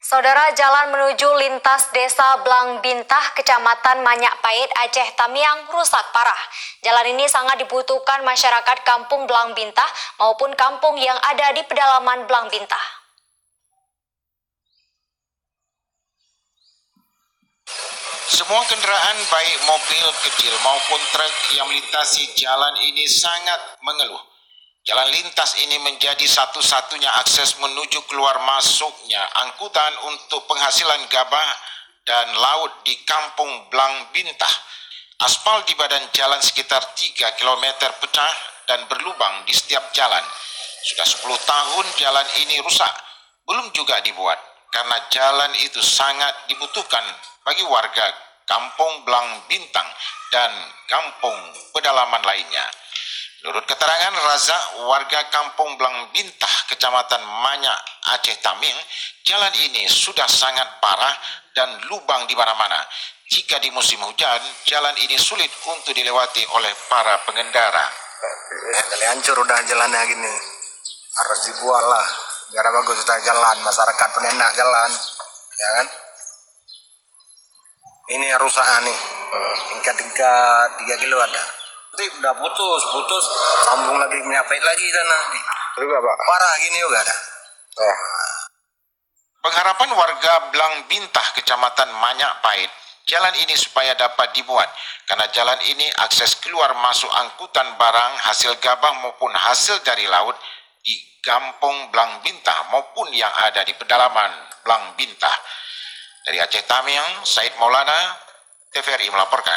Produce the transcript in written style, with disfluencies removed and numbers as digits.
Saudara, jalan menuju lintas desa Blang Bintah, Kecamatan Manyak Pait, Aceh Tamiang rusak parah. Jalan ini sangat dibutuhkan masyarakat kampung Blang Bintah maupun kampung yang ada di pedalaman Blang Bintah. Semua kendaraan baik mobil kecil maupun truk yang melintasi jalan ini sangat mengeluh. Jalan lintas ini menjadi satu-satunya akses menuju keluar masuknya angkutan untuk penghasilan gabah dan laut di kampung Blang Bintah. Aspal di badan jalan sekitar 3 km pecah dan berlubang di setiap jalan. Sudah 10 tahun jalan ini rusak, belum juga dibuat karena jalan itu sangat dibutuhkan bagi warga kampung Blang Bintang dan kampung pedalaman lainnya. Menurut keterangan Razak, warga kampung Blang Bintah, Kecamatan Manyak, Aceh Tamiang, jalan ini sudah sangat parah dan lubang di mana-mana. Jika di musim hujan, jalan ini sulit untuk dilewati oleh para pengendara. Kali hancur udah jalannya gini, harus dibuat lah, biar bagus udah jalan, masyarakat pun enak jalan, ya kan? Ini rusak nih, tingkat 3 kilo ada. Tapi udah putus, sambung lagi menyapit lagi sana. Juga Pak. Parah gini juga ada. Pengharapan warga Blang Bintah, Kecamatan Manyak Pait, jalan ini supaya dapat dibuat karena jalan ini akses keluar masuk angkutan barang hasil gabah maupun hasil dari laut di kampung Blang Bintah maupun yang ada di pedalaman Blang Bintah. Dari Aceh Tamiang, Said Maulana, TVRI melaporkan.